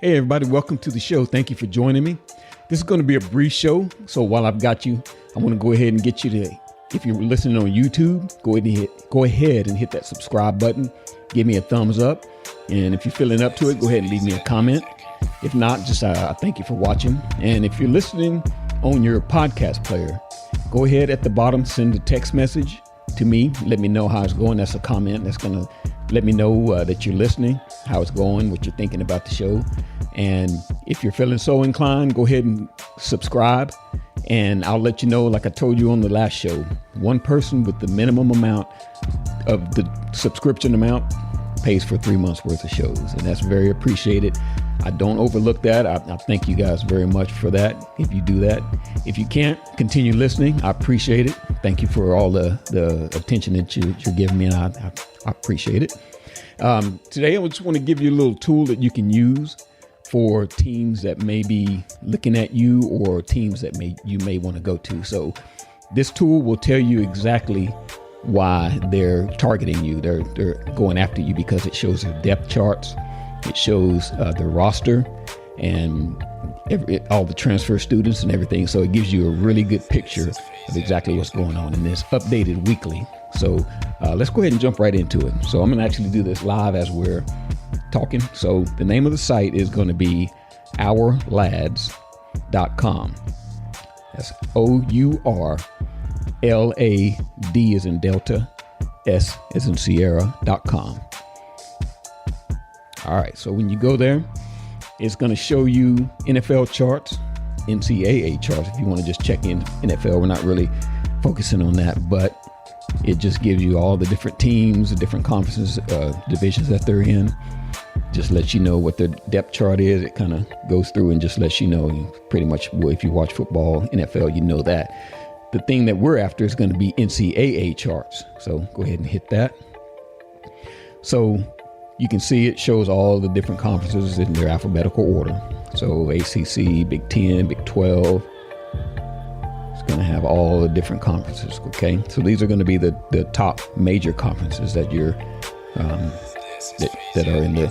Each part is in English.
Hey everybody, welcome to the show. Thank you for joining me. This is going to be a brief show. So while I've got you, I want to go ahead and get you to, if you're listening on YouTube, go ahead and hit that subscribe button. Give me a thumbs up. And if you're feeling up to it, go ahead and leave me a comment. If not, just thank you for watching. And if you're listening on your podcast player, go ahead at the bottom, send a text message to me. Let me know how it's going. That's a comment. That's going to let me know that you're listening, how it's going, what you're thinking about the show. And if you're feeling so inclined, go ahead and subscribe. And I'll let you know, like I told you on the last show, one person with the minimum amount of the subscription amount pays for 3 months worth of shows. And that's very appreciated. I don't overlook that. I thank you guys very much for that. If you do that, if you can't continue listening, I appreciate it. Thank you for all the attention that you're giving me. And I appreciate it. Today, I just want to give you a little tool that you can use for teams that may be looking at you or teams that you may want to go to. So this tool will tell you exactly why they're targeting you. They're going after you because it shows their depth charts. It shows the roster and all the transfer students and everything. So it gives you a really good picture of exactly what's going on, and it's updated weekly. So let's go ahead and jump right into it. So I'm going to actually do this live as we're talking. So the name of the site is going to be ourlads.com. That's OURLAD as in Delta, S as in Sierra.com. All right. So when you go there, it's going to show you NFL charts, NCAA charts. If you want to just check in NFL, we're not really focusing on that, but it just gives you all the different teams, the different conferences, divisions that they're in. Just lets you know what their depth chart is. It kind of goes through and just lets you know pretty much, well, if you watch football, NFL, you know that. The thing that we're after is going to be NCAA charts. So go ahead and hit that. So you can see it shows all the different conferences in their alphabetical order. So ACC, Big 10, Big 12. It's going to have all the different conferences. Okay. So these are going to be the top major conferences that you're, that are in the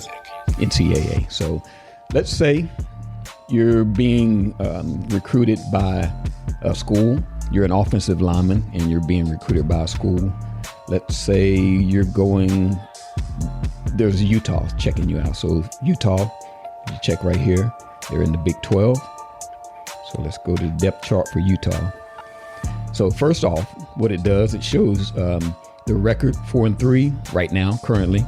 NCAA. So let's say you're being recruited by a school. You're an offensive lineman and you're being recruited by a school. Let's say you're going, there's Utah checking you out. So Utah, you check right here. They're in the Big 12. So let's go to the depth chart for Utah. So first off, what it does, it shows the record 4-3 right now, currently,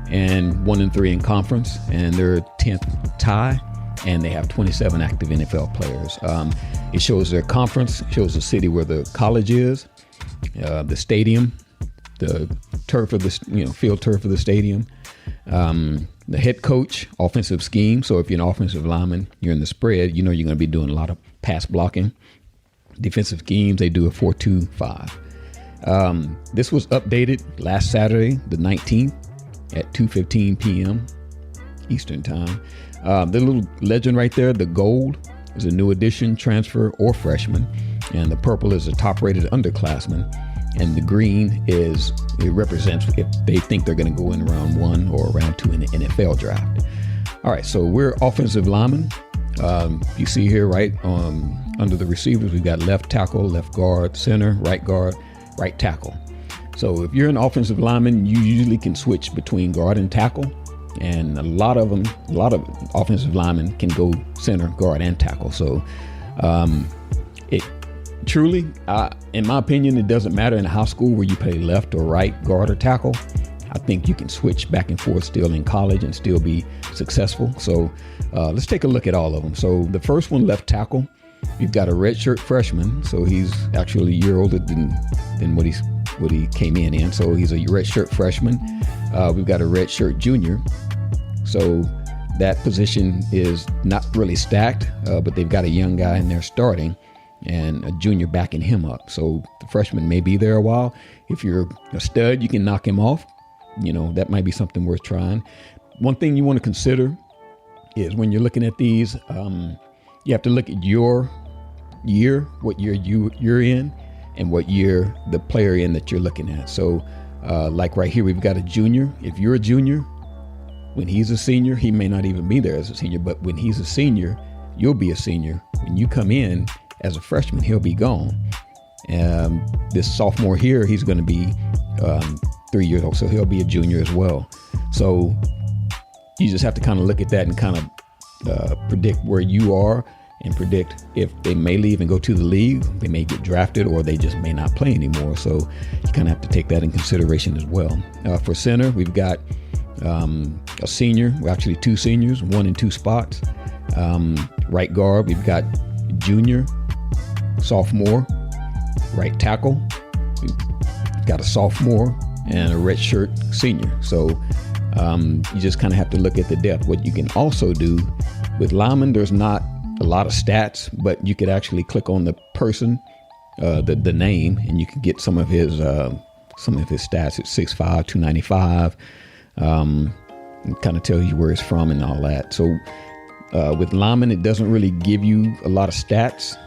and 1-3 in conference, and they're 10th tie, and they have 27 active NFL players. It shows their conference, shows the city where the college is, the stadium, the turf of the field turf of the stadium, the head coach, offensive scheme. So if you're an offensive lineman, you're in the spread, you're going to be doing a lot of pass blocking. Defensive schemes, they do a 4-2-5. This was updated last Saturday, the 19th at 2:15 p.m. Eastern time. The little legend right there, the gold is a new addition, transfer, or freshman, and the purple is a top-rated underclassman. And the green it represents if they think they're going to go in round 1 or round 2 in the NFL draft. All right, so we're offensive linemen. You see here, right, under the receivers, we've got left tackle, left guard, center, right tackle. So if you're an offensive lineman, you usually can switch between guard and tackle. And a lot of offensive linemen can go center, guard, and tackle. So it truly, in my opinion, it doesn't matter in a high school where you play left or right, guard or tackle. I think you can switch back and forth still in college and still be successful. So let's take a look at all of them. So the first one, left tackle, you've got a redshirt freshman. So he's actually a year older than what he came in. So he's a redshirt freshman. We've got a redshirt junior. So that position is not really stacked, but they've got a young guy in there starting and a junior backing him up. So the freshman may be there a while. If you're a stud, you can knock him off. That might be something worth trying. One thing you want to consider is when you're looking at these, you have to look at your year, what year you're in, and what year the player in that you're looking at. So like right here, we've got a junior. If you're a junior, when he's a senior, he may not even be there as a senior, but when he's a senior, you'll be a senior. When you come in as a freshman, he'll be gone. This sophomore here, he's going to be 3 years old, so he'll be a junior as well. So you just have to kind of look at that and kind of predict where you are and predict if they may leave and go to the league, they may get drafted, or they just may not play anymore. So you kind of have to take that in consideration as well. For center, we've got a senior, well, actually two seniors, 1 and 2 spots. Right guard, we've got junior, sophomore. Right tackle, we've got a sophomore and a redshirt senior. So you just kind of have to look at the depth. What you can also do with linemen, there's not a lot of stats, but you could actually click on the person, the name, and you can get some of his stats. It's 6'5", 295. Kind of tell you where it's from and all that. So with linemen, it doesn't really give you a lot of stats.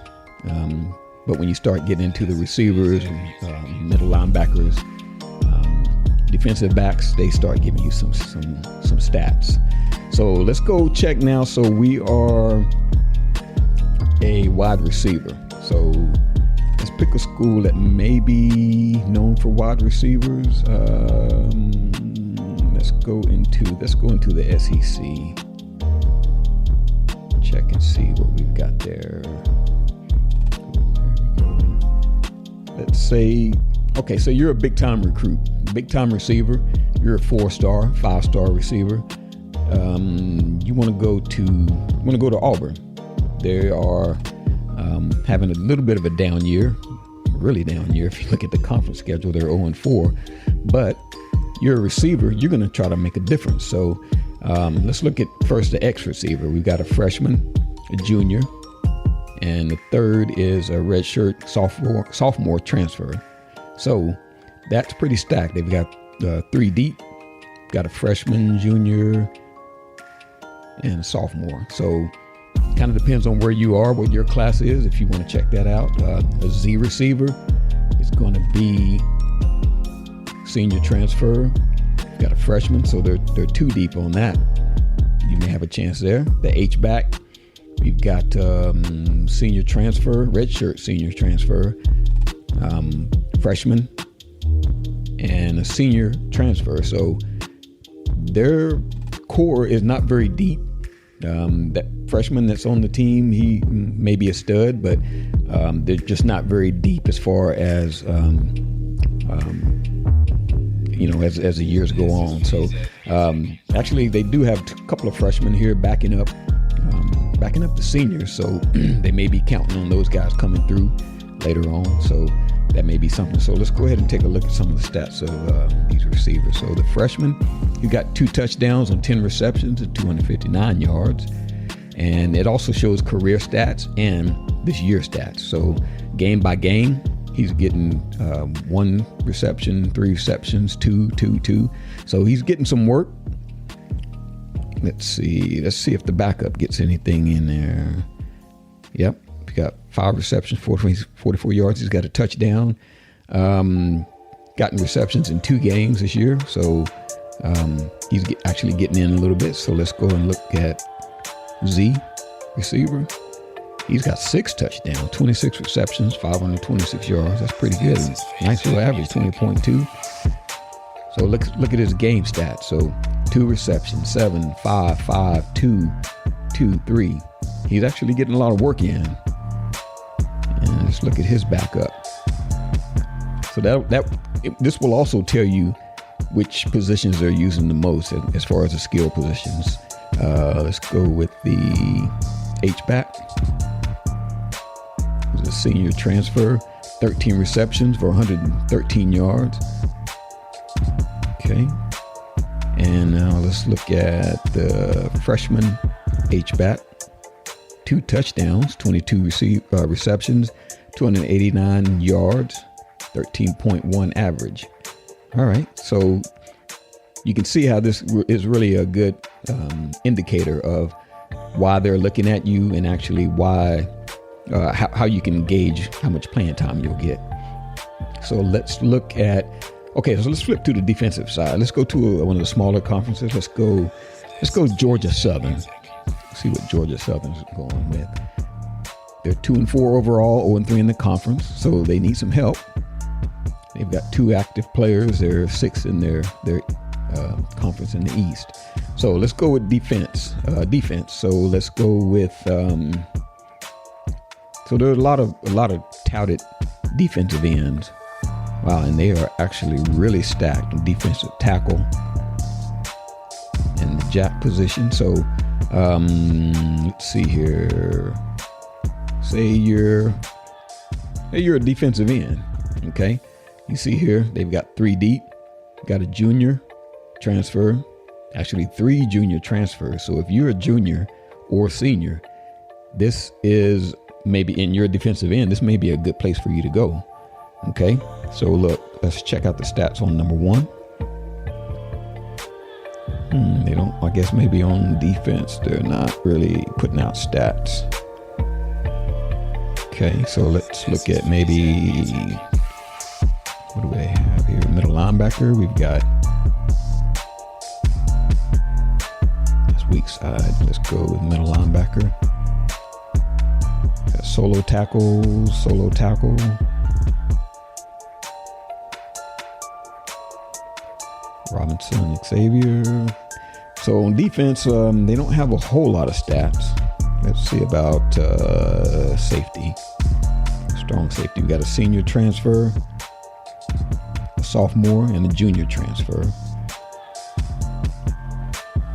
But when you start getting into the receivers, middle linebackers, defensive backs, they start giving you some stats. So let's go check now. So we are a wide receiver. So let's pick a school that may be known for wide receivers. Let's go into the SEC. Check and see what we've got there. Let's say, okay, so you're a big-time recruit, big-time receiver. You're a 4-star, 5-star receiver. You want to go to Auburn. They are having a little bit of a down year, really down year. If you look at the conference schedule, they're 0-4. But you're a receiver. You're going to try to make a difference. So let's look at first the X receiver. We've got a freshman, a junior, and the third is a redshirt sophomore transfer. So that's pretty stacked. They've got 3 deep, got a freshman, junior, and a sophomore. So kind of depends on where you are, what your class is, if you want to check that out. A Z receiver is going to be senior transfer. Got a freshman, so they're 2 deep on that. You may have a chance there. The H back, we've got senior transfer, redshirt senior transfer, freshman, and a senior transfer. So their core is not very deep. That freshman that's on the team, he may be a stud, but they're just not very deep as far as as the years go on. So actually, they do have a couple of freshmen here backing up the seniors. So they may be counting on those guys coming through later on. So that may be something. So let's go ahead and take a look at some of the stats of these receivers. So the freshman, you got 2 touchdowns on 10 receptions at 259 yards. And it also shows career stats and this year stats. So game by game, he's getting 1 reception, 3 receptions, 2. So he's getting some work. Let's see if the backup gets anything in there. Yep, he got 5 receptions, 44 yards. He's got a touchdown. Gotten receptions in 2 games this year. So he's actually getting in a little bit. So let's go and look at Z receiver. He's got 6 touchdowns, 26 receptions, 526 yards. That's pretty good. Nice little average, 20.2. So look at his game stats. So 2 receptions, 7, 5, 5, 2, 2, 3. He's actually getting a lot of work in. And let's look at his backup. So this will also tell you which positions they're using the most as far as the skill positions. Let's go with the H-back. He's a senior transfer, 13 receptions for 113 yards. Okay. And now let's look at the freshman H-back. 2 touchdowns, 22 receptions, 289 yards, 13.1 average. All right. So you can see how this is really a good indicator of why they're looking at you and actually why how you can gauge how much playing time you'll get. So let's look at, so let's flip to the defensive side. Let's go to one of the smaller conferences. Let's go Let's go Georgia Southern. See what Georgia Southern's going with. They're 2-4 overall, 0-3 in the conference, so they need some help. They've got 2 active players. They're 6th in their conference in the East. So let's go with defense. So let's go with. So there are a lot of touted defensive ends. Wow, and they are actually really stacked on defensive tackle and the jack position. So let's see here. Say you're a defensive end. Okay, you see here they've got 3 deep. Got a junior transfer, actually 3 junior transfers. So if you're a junior or senior, this is maybe in your defensive end. This may be a good place for you to go. Okay, so look, let's check out the stats on number 1. They don't, I guess maybe on defense, they're not really putting out stats. Okay, so let's look at maybe, what do they have here? Middle linebacker, we've got, that's weak side. Let's go with middle linebacker. Got solo tackle. Robinson, Xavier. So on defense, they don't have a whole lot of stats. Let's see about safety. Strong safety. We got a senior transfer, a sophomore, and a junior transfer.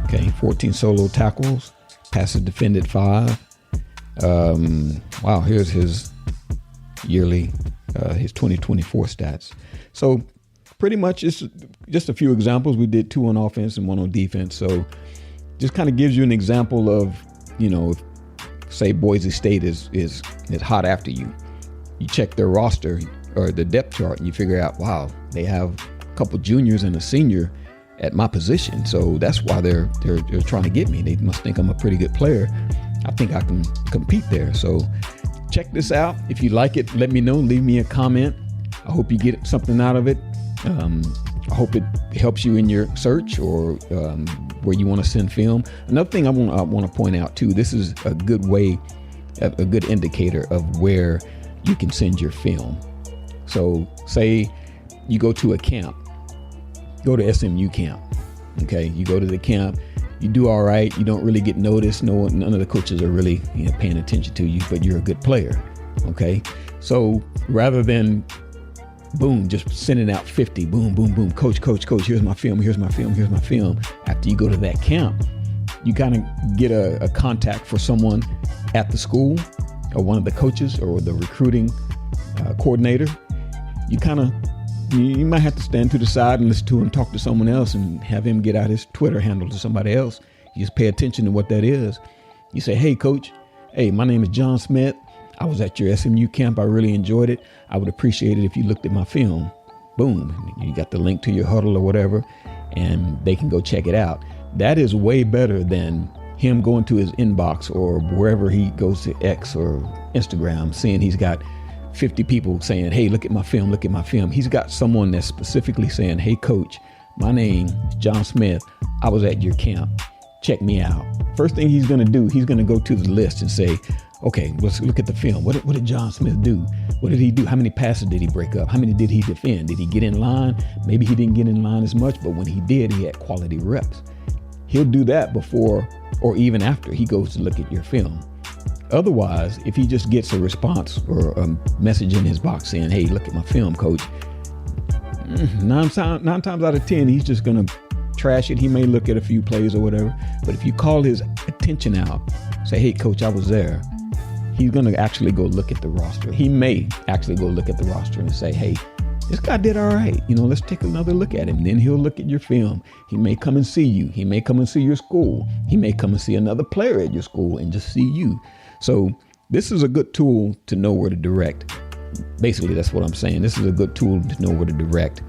Okay, 14 solo tackles, passes defended 5. Wow, here's his yearly, his 2024 stats. So pretty much it's just a few examples. We did 2 on offense and 1 on defense. So just kind of gives you an example of, you know, say Boise State is hot after you. You check their roster or the depth chart and you figure out, wow, they have a couple juniors and a senior at my position. So that's why they're trying to get me. They must think I'm a pretty good player. I think I can compete there. So check this out. If you like it, let me know. Leave me a comment. I hope you get something out of it. I hope it helps you in your search or where you want to send film. Another thing I want to point out too, this is a good way, a good indicator of where you can send your film. So say you go to a camp, go to SMU camp. Okay, you go to the camp, you do all right, you don't really get noticed. None of the coaches are really paying attention to you, but you're a good player. Okay, so rather than boom, just sending out 50, boom, boom, boom, coach, here's my film. After you go to that camp, you kind of get a contact for someone at the school or one of the coaches or the recruiting coordinator. You might have to stand to the side and listen to him talk to someone else and have him get out his Twitter handle to somebody else. You just pay attention to what that is. You say, hey, coach, hey, my name is John Smith. I was at your SMU camp. I really enjoyed it. I would appreciate it if you looked at my film. Boom. You got the link to your huddle or whatever, and they can go check it out. That is way better than him going to his inbox or wherever he goes to X or Instagram, seeing he's got 50 people saying, hey, look at my film. He's got someone that's specifically saying, hey, coach, my name is John Smith. I was at your camp. Check me out. First thing he's going to do, he's going to go to the list and say, okay, let's look at the film. What did John Smith do? What did he do? How many passes did he break up? How many did he defend? Did he get in line? Maybe he didn't get in line as much, but when he did, he had quality reps. He'll do that before or even after he goes to look at your film. Otherwise, if he just gets a response or a message in his box saying, hey, look at my film, coach, 9 times out of 10, he's just going to trash it. He may look at a few plays or whatever, but if you call his attention out, say, hey, coach, I was there, he's going to actually go look at the roster. He may actually go look at the roster and say, hey, this guy did all right. Let's take another look at him. Then he'll look at your film. He may come and see you. He may come and see your school. He may come and see another player at your school and just see you. So this is a good tool to know where to direct. Basically, that's what I'm saying. This is a good tool to know where to direct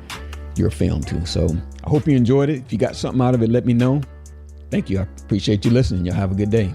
your film to. So I hope you enjoyed it. If you got something out of it, let me know. Thank you. I appreciate you listening. Y'all have a good day.